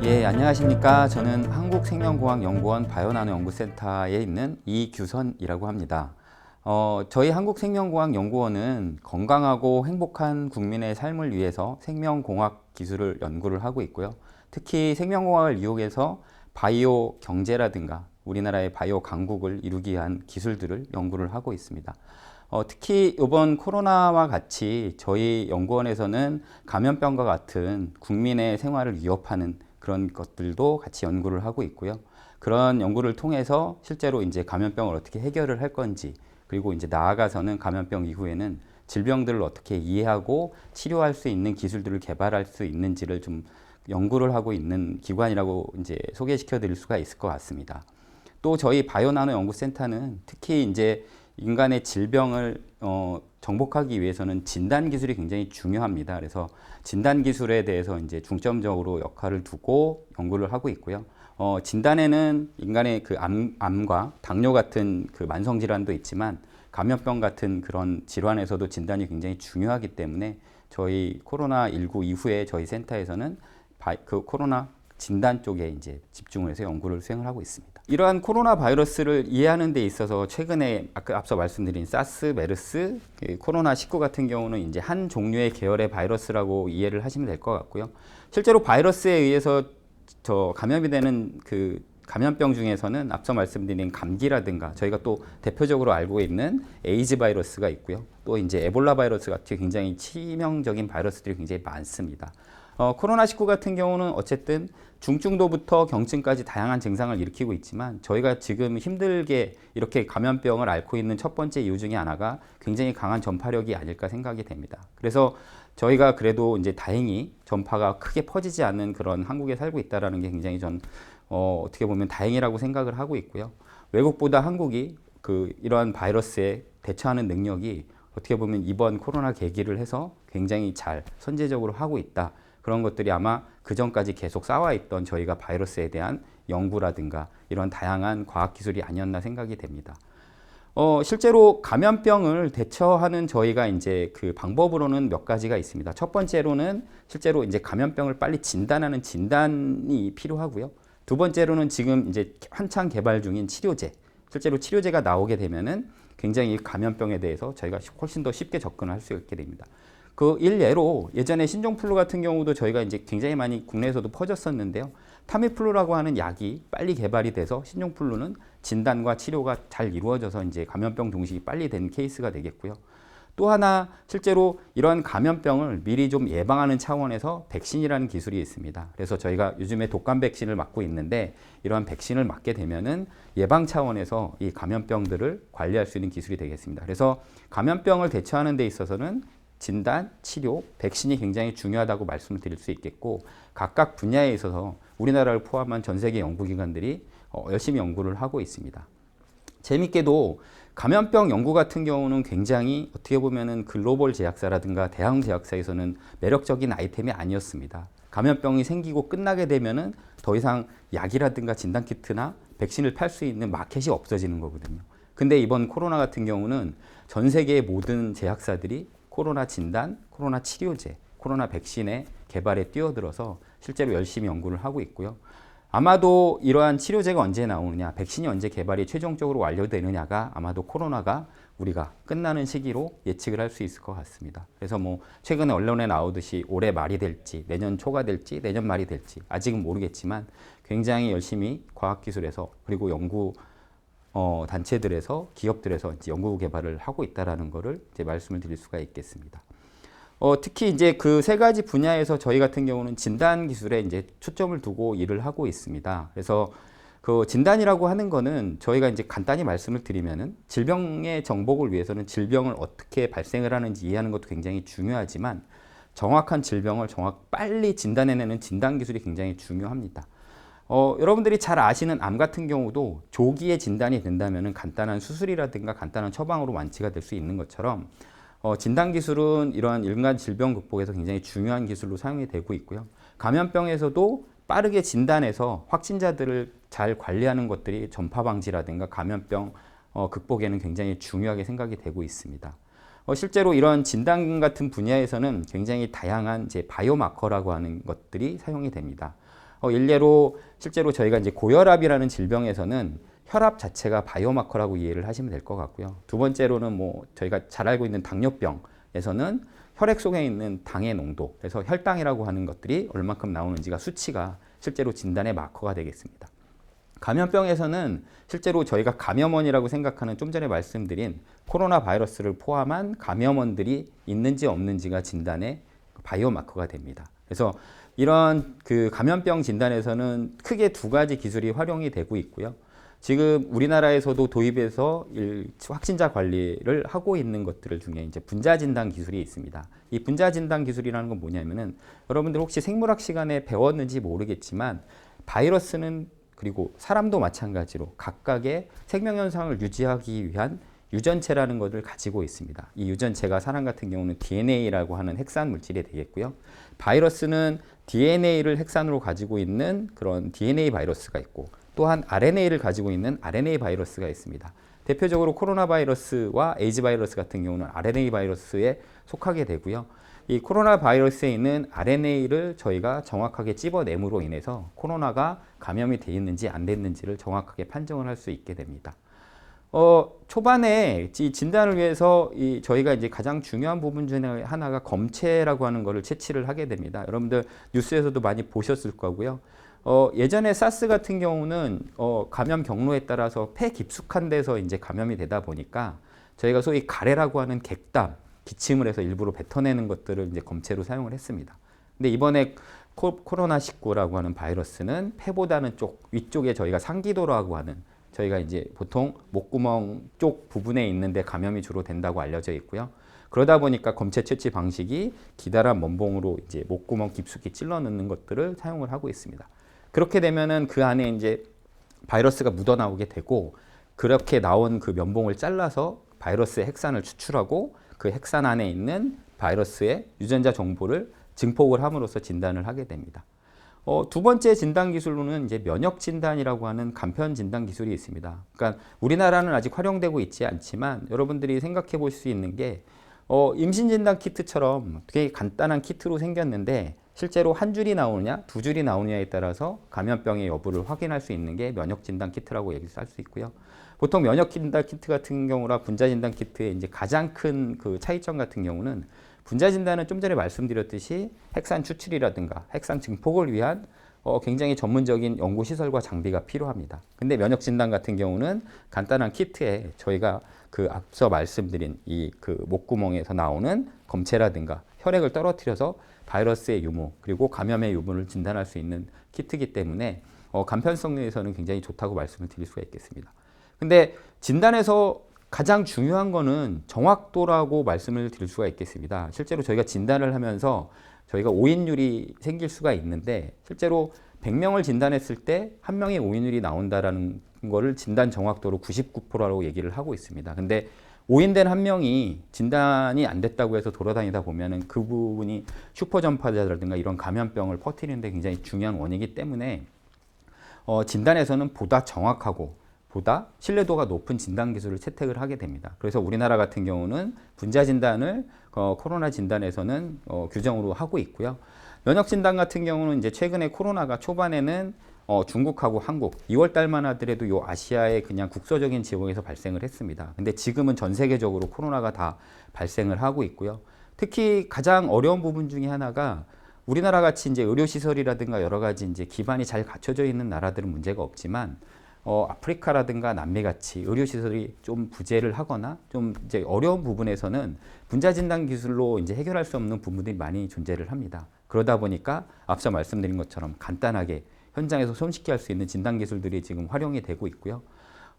예, 안녕하십니까. 저는 한국생명공학연구원 바이오나노연구센터에 있는 이규선이라고 합니다. 저희 한국생명공학연구원은 건강하고 행복한 국민의 삶을 위해서 생명공학 기술을 연구를 하고 있고요. 특히 생명공학을 이용해서 바이오 경제라든가 우리나라의 바이오 강국을 이루기 위한 기술들을 연구를 하고 있습니다. 특히 이번 코로나와 같이 저희 연구원에서는 감염병과 같은 국민의 생활을 위협하는 그런 것들도 같이 연구를 하고 있고요. 그런 연구를 통해서 실제로 이제 감염병을 어떻게 해결을 할 건지, 그리고 이제 나아가서는 감염병 이후에는 질병들을 어떻게 이해하고 치료할 수 있는 기술들을 개발할 수 있는지를 좀 연구를 하고 있는 기관이라고 이제 소개시켜 드릴 수가 있을 것 같습니다. 또 저희 바이오나노 연구센터는 특히 이제 인간의 질병을 정복하기 위해서는 진단 기술이 굉장히 중요합니다. 그래서 진단 기술에 대해서 이제 중점적으로 역할을 두고 연구를 하고 있고요. 진단에는 인간의 그 암과 당뇨 같은 그 만성 질환도 있지만 감염병 같은 그런 질환에서도 진단이 굉장히 중요하기 때문에 저희 코로나19 이후에 저희 센터에서는 그 코로나 진단 쪽에 이제 집중을 해서 연구를 수행을 하고 있습니다. 이러한 코로나 바이러스를 이해하는 데 있어서 최근에 앞서 말씀드린 사스, 메르스, 코로나19 같은 경우는 이제 한 종류의 계열의 바이러스라고 이해를 하시면 될 것 같고요. 실제로 바이러스에 의해서 감염이 되는 그 감염병 중에서는 앞서 말씀드린 감기라든가 저희가 또 대표적으로 알고 있는 에이즈 바이러스가 있고요. 또 이제 에볼라 바이러스 같은 굉장히 치명적인 바이러스들이 굉장히 많습니다. 코로나19 같은 경우는 어쨌든 중증도부터 경증까지 다양한 증상을 일으키고 있지만 저희가 지금 힘들게 이렇게 감염병을 앓고 있는 첫 번째 이유 중에 하나가 굉장히 강한 전파력이 아닐까 생각이 됩니다. 그래서 저희가 그래도 이제 다행히 전파가 크게 퍼지지 않는 그런 한국에 살고 있다는 게 굉장히 어떻게 보면 다행이라고 생각을 하고 있고요. 외국보다 한국이 이러한 바이러스에 대처하는 능력이 어떻게 보면 이번 코로나 계기를 해서 굉장히 잘 선제적으로 하고 있다. 그런 것들이 아마 그 전까지 계속 쌓아있던 저희가 바이러스에 대한 연구라든가 이런 다양한 과학기술이 아니었나 생각이 됩니다. 실제로 감염병을 대처하는 저희가 이제 그 방법으로는 몇 가지가 있습니다. 첫 번째로는 실제로 이제 감염병을 빨리 진단하는 진단이 필요하고요. 두 번째로는 지금 이제 한창 개발 중인 치료제. 실제로 치료제가 나오게 되면은 굉장히 감염병에 대해서 저희가 훨씬 더 쉽게 접근할 수 있게 됩니다. 그 일례로 예전에 신종플루 같은 경우도 저희가 이제 굉장히 많이 국내에서도 퍼졌었는데요. 타미플루라고 하는 약이 빨리 개발이 돼서 신종플루는 진단과 치료가 잘 이루어져서 이제 감염병 종식이 빨리 된 케이스가 되겠고요. 또 하나 실제로 이런 감염병을 미리 좀 예방하는 차원에서 백신이라는 기술이 있습니다. 그래서 저희가 요즘에 독감 백신을 맞고 있는데 이러한 백신을 맞게 되면은 예방 차원에서 이 감염병들을 관리할 수 있는 기술이 되겠습니다. 그래서 감염병을 대처하는 데 있어서는 진단, 치료, 백신이 굉장히 중요하다고 말씀을 드릴 수 있겠고 각각 분야에 있어서 우리나라를 포함한 전 세계 연구기관들이 열심히 연구를 하고 있습니다. 재밌게도 감염병 연구 같은 경우는 굉장히 어떻게 보면은 글로벌 제약사라든가 대형 제약사에서는 매력적인 아이템이 아니었습니다. 감염병이 생기고 끝나게 되면은 더 이상 약이라든가 진단키트나 백신을 팔 수 있는 마켓이 없어지는 거거든요. 근데 이번 코로나 같은 경우는 전 세계의 모든 제약사들이 코로나 진단, 코로나 치료제, 코로나 백신의 개발에 뛰어들어서 실제로 열심히 연구를 하고 있고요. 아마도 이러한 치료제가 언제 나오느냐, 백신이 언제 개발이 최종적으로 완료되느냐가 아마도 코로나가 우리가 끝나는 시기로 예측을 할 수 있을 것 같습니다. 그래서 뭐 최근에 언론에 나오듯이 올해 말이 될지, 내년 초가 될지, 내년 말이 될지 아직은 모르겠지만 굉장히 열심히 과학기술에서 그리고 연구 단체들에서 기업들에서 이제 연구 개발을 하고 있다라는 거를 이제 말씀을 드릴 수가 있겠습니다. 특히 이제 그 세 가지 분야에서 저희 같은 경우는 진단 기술에 이제 초점을 두고 일을 하고 있습니다. 그래서 그 진단이라고 하는 거는 저희가 이제 간단히 말씀을 드리면은 질병의 정복을 위해서는 질병을 어떻게 발생을 하는지 이해하는 것도 굉장히 중요하지만 정확한 질병을 빨리 진단해내는 진단 기술이 굉장히 중요합니다. 여러분들이 잘 아시는 암 같은 경우도 조기에 진단이 된다면 간단한 수술이라든가 간단한 처방으로 완치가 될 수 있는 것처럼 진단 기술은 이러한 일간 질병 극복에서 굉장히 중요한 기술로 사용이 되고 있고요. 감염병에서도 빠르게 진단해서 확진자들을 잘 관리하는 것들이 전파 방지라든가 감염병 극복에는 굉장히 중요하게 생각이 되고 있습니다. 실제로 이런 진단 같은 분야에서는 굉장히 다양한 이제 바이오마커라고 하는 것들이 사용이 됩니다. 일례로 실제로 저희가 이제 고혈압이라는 질병에서는 혈압 자체가 바이오마커라고 이해를 하시면 될 것 같고요. 두 번째로는 뭐 저희가 잘 알고 있는 당뇨병에서는 혈액 속에 있는 당의 농도, 그래서 혈당이라고 하는 것들이 얼만큼 나오는지가 수치가 실제로 진단의 마커가 되겠습니다. 감염병에서는 실제로 저희가 감염원이라고 생각하는 좀 전에 말씀드린 코로나 바이러스를 포함한 감염원들이 있는지 없는지가 진단의 바이오마커가 됩니다. 그래서 이런 그 감염병 진단에서는 크게 두 가지 기술이 활용이 되고 있고요. 지금 우리나라에서도 도입해서 확진자 관리를 하고 있는 것들 중에 이제 분자 진단 기술이 있습니다. 이 분자 진단 기술이라는 건 뭐냐면은 여러분들 혹시 생물학 시간에 배웠는지 모르겠지만 바이러스는 그리고 사람도 마찬가지로 각각의 생명 현상을 유지하기 위한 유전체라는 것을 가지고 있습니다. 이 유전체가 사람 같은 경우는 DNA라고 하는 핵산 물질이 되겠고요. 바이러스는 DNA를 핵산으로 가지고 있는 그런 DNA 바이러스가 있고 또한 RNA를 가지고 있는 RNA 바이러스가 있습니다. 대표적으로 코로나 바이러스와 에이즈 바이러스 같은 경우는 RNA 바이러스에 속하게 되고요. 이 코로나 바이러스에 있는 RNA를 저희가 정확하게 찝어냄으로 인해서 코로나가 감염이 돼 있는지 안 됐는지를 정확하게 판정을 할 수 있게 됩니다. 초반에 이 진단을 위해서 저희가 이제 가장 중요한 부분 중에 하나가 검체라고 하는 것을 채취를 하게 됩니다. 여러분들 뉴스에서도 많이 보셨을 거고요. 예전에 사스 같은 경우는 감염 경로에 따라서 폐 깊숙한 데서 이제 감염이 되다 보니까 저희가 소위 가래라고 하는 객담, 기침을 해서 일부러 뱉어내는 것들을 이제 검체로 사용을 했습니다. 근데 이번에 코로나19라고 하는 바이러스는 폐보다는 위쪽에 저희가 상기도라고 하는 저희가 이제 보통 목구멍 쪽 부분에 있는데 감염이 주로 된다고 알려져 있고요. 그러다 보니까 검체 채취 방식이 기다란 면봉으로 이제 목구멍 깊숙이 찔러 넣는 것들을 사용을 하고 있습니다. 그렇게 되면은 그 안에 이제 바이러스가 묻어 나오게 되고 그렇게 나온 그 면봉을 잘라서 바이러스의 핵산을 추출하고 그 핵산 안에 있는 바이러스의 유전자 정보를 증폭을 함으로써 진단을 하게 됩니다. 두 번째 진단 기술로는 이제 면역 진단이라고 하는 간편 진단 기술이 있습니다. 그러니까 우리나라는 아직 활용되고 있지 않지만 여러분들이 생각해 볼 수 있는 게 임신 진단 키트처럼 되게 간단한 키트로 생겼는데 실제로 한 줄이 나오느냐, 두 줄이 나오느냐에 따라서 감염병의 여부를 확인할 수 있는 게 면역 진단 키트라고 얘기할 수 있고요. 보통 면역 진단 키트 같은 경우나 분자 진단 키트의 이제 가장 큰 그 차이점 같은 경우는 분자 진단은 좀 전에 말씀드렸듯이 핵산 추출이라든가 핵산 증폭을 위한 굉장히 전문적인 연구 시설과 장비가 필요합니다. 근데 면역 진단 같은 경우는 간단한 키트에 저희가 그 앞서 말씀드린 이 그 목구멍에서 나오는 검체라든가 혈액을 떨어뜨려서 바이러스의 유무 그리고 감염의 유무를 진단할 수 있는 키트이기 때문에 간편성에서는 굉장히 좋다고 말씀을 드릴 수가 있겠습니다. 근데 진단에서 가장 중요한 거는 정확도라고 말씀을 드릴 수가 있겠습니다. 실제로 저희가 진단을 하면서 저희가 오인율이 생길 수가 있는데 실제로 100명을 진단했을 때 한 명의 오인율이 나온다라는 거를 진단 정확도로 99%라고 얘기를 하고 있습니다. 근데 오인된 한 명이 진단이 안 됐다고 해서 돌아다니다 보면은 그 부분이 슈퍼 전파자라든가 이런 감염병을 퍼뜨리는 데 굉장히 중요한 원인이기 때문에 진단에서는 보다 정확하고 보다 신뢰도가 높은 진단 기술을 채택을 하게 됩니다. 그래서 우리나라 같은 경우는 분자 진단을 코로나 진단에서는 규정으로 하고 있고요. 면역 진단 같은 경우는 이제 최근에 코로나가 초반에는 중국하고 한국 2월 달만 하더라도 요 아시아의 그냥 국소적인 지역에서 발생을 했습니다. 근데 지금은 전 세계적으로 코로나가 다 발생을 하고 있고요. 특히 가장 어려운 부분 중에 하나가 우리나라 같이 이제 의료시설이라든가 여러 가지 이제 기반이 잘 갖춰져 있는 나라들은 문제가 없지만 아프리카라든가 남미 같이 의료시설이 좀 부재를 하거나 좀 이제 어려운 부분에서는 분자 진단 기술로 이제 해결할 수 없는 부분들이 많이 존재를 합니다. 그러다 보니까 앞서 말씀드린 것처럼 간단하게 현장에서 손쉽게 할 수 있는 진단 기술들이 지금 활용이 되고 있고요.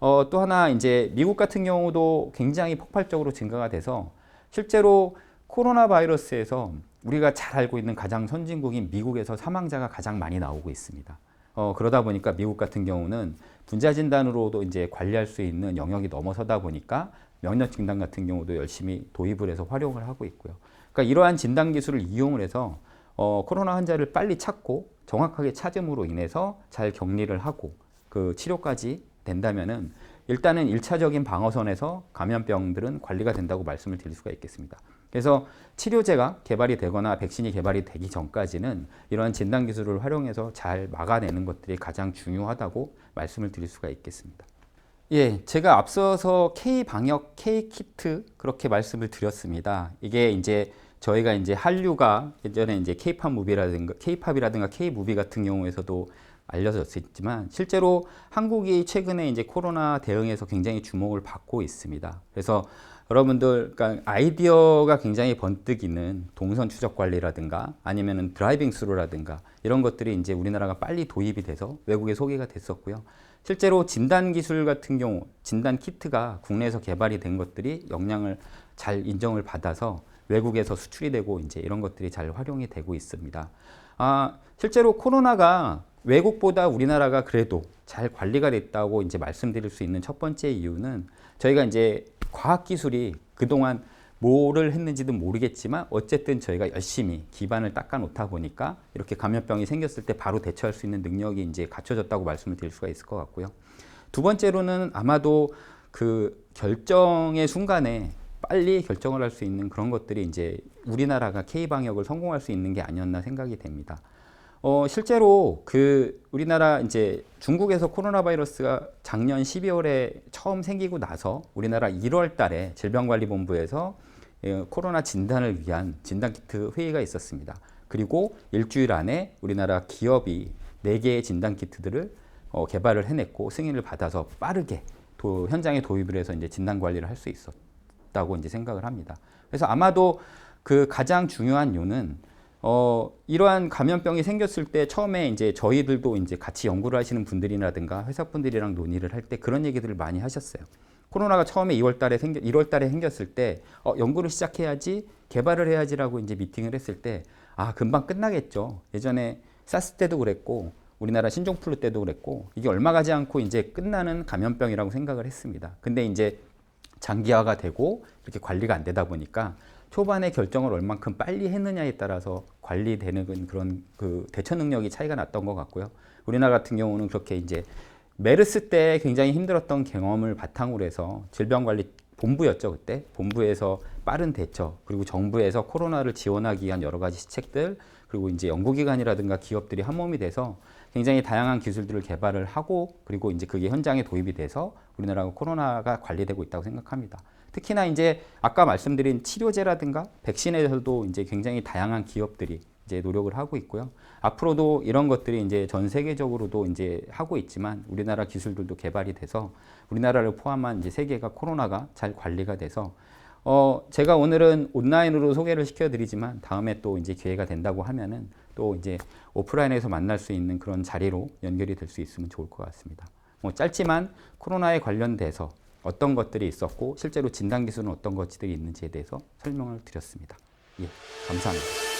또 하나 이제 미국 같은 경우도 굉장히 폭발적으로 증가가 돼서 실제로 코로나 바이러스에서 우리가 잘 알고 있는 가장 선진국인 미국에서 사망자가 가장 많이 나오고 있습니다. 그러다 보니까 미국 같은 경우는 분자 진단으로도 이제 관리할 수 있는 영역이 넘어서다 보니까 면역 진단 같은 경우도 열심히 도입을 해서 활용을 하고 있고요. 그러니까 이러한 진단 기술을 이용을 해서 코로나 환자를 빨리 찾고 정확하게 찾음으로 인해서 잘 격리를 하고 그 치료까지 된다면은 일단은 1차적인 방어선에서 감염병들은 관리가 된다고 말씀을 드릴 수가 있겠습니다. 그래서 치료제가 개발이 되거나 백신이 개발이 되기 전까지는 이러한 진단 기술을 활용해서 잘 막아내는 것들이 가장 중요하다고 말씀을 드릴 수가 있겠습니다. 예, 제가 앞서서 K-방역, K-키트 그렇게 말씀을 드렸습니다. 이게 이제 저희가 이제 한류가 예전에 이제 K-팝 무비라든가 K-팝이라든가 K-무비 같은 경우에서도 알려졌었지만 실제로 한국이 최근에 이제 코로나 대응에서 굉장히 주목을 받고 있습니다. 그래서 여러분들, 그러니까 아이디어가 굉장히 번뜩이는 동선 추적 관리라든가 아니면은 드라이빙 스루라든가 이런 것들이 이제 우리나라가 빨리 도입이 돼서 외국에 소개가 됐었고요. 실제로 진단 기술 같은 경우, 진단 키트가 국내에서 개발이 된 것들이 역량을 잘 인정을 받아서 외국에서 수출이 되고 이제 이런 것들이 잘 활용이 되고 있습니다. 실제로 코로나가 외국보다 우리나라가 그래도 잘 관리가 됐다고 이제 말씀드릴 수 있는 첫 번째 이유는 저희가 이제 과학기술이 그동안 뭐를 했는지도 모르겠지만 어쨌든 저희가 열심히 기반을 닦아 놓다 보니까 이렇게 감염병이 생겼을 때 바로 대처할 수 있는 능력이 이제 갖춰졌다고 말씀을 드릴 수가 있을 것 같고요. 두 번째로는 아마도 그 결정의 순간에 빨리 결정을 할 수 있는 그런 것들이 이제 우리나라가 K-방역을 성공할 수 있는 게 아니었나 생각이 됩니다. 실제로 그 우리나라 이제 중국에서 코로나 바이러스가 작년 12월에 처음 생기고 나서 우리나라 1월 달에 질병관리본부에서 코로나 진단을 위한 진단키트 회의가 있었습니다. 그리고 일주일 안에 우리나라 기업이 4개의 진단키트들을 개발을 해냈고 승인을 받아서 빠르게 현장에 도입을 해서 이제 진단관리를 할 수 있었다고 이제 생각을 합니다. 그래서 아마도 그 가장 중요한 이유는 이러한 감염병이 생겼을 때 처음에 이제 저희들도 이제 같이 연구를 하시는 분들이라든가 회사분들이랑 논의를 할 때 그런 얘기들을 많이 하셨어요. 코로나가 처음에 1월 달에 생겼을 때 연구를 시작해야지, 개발을 해야지라고 이제 미팅을 했을 때 금방 끝나겠죠. 예전에 사스 때도 그랬고 우리나라 신종플루 때도 그랬고 이게 얼마 가지 않고 이제 끝나는 감염병이라고 생각을 했습니다. 근데 이제 장기화가 되고 이렇게 관리가 안 되다 보니까 초반에 결정을 얼만큼 빨리 했느냐에 따라서 관리되는 그런 그 대처 능력이 차이가 났던 것 같고요. 우리나라 같은 경우는 그렇게 이제 메르스 때 굉장히 힘들었던 경험을 바탕으로 해서 질병관리본부였죠, 그때. 본부에서 빠른 대처, 그리고 정부에서 코로나를 지원하기 위한 여러 가지 시책들, 그리고 이제 연구기관이라든가 기업들이 한 몸이 돼서 굉장히 다양한 기술들을 개발을 하고, 그리고 이제 그게 현장에 도입이 돼서 우리나라가 코로나가 관리되고 있다고 생각합니다. 특히나 이제 아까 말씀드린 치료제라든가 백신에서도 이제 굉장히 다양한 기업들이 이제 노력을 하고 있고요. 앞으로도 이런 것들이 이제 전 세계적으로도 이제 하고 있지만 우리나라 기술들도 개발이 돼서 우리나라를 포함한 이제 세계가 코로나가 잘 관리가 돼서 제가 오늘은 온라인으로 소개를 시켜드리지만 다음에 또 이제 기회가 된다고 하면은 또 이제 오프라인에서 만날 수 있는 그런 자리로 연결이 될 수 있으면 좋을 것 같습니다. 짧지만 코로나에 관련돼서 어떤 것들이 있었고 실제로 진단 기술은 어떤 것들이 있는지에 대해서 설명을 드렸습니다. 예, 감사합니다.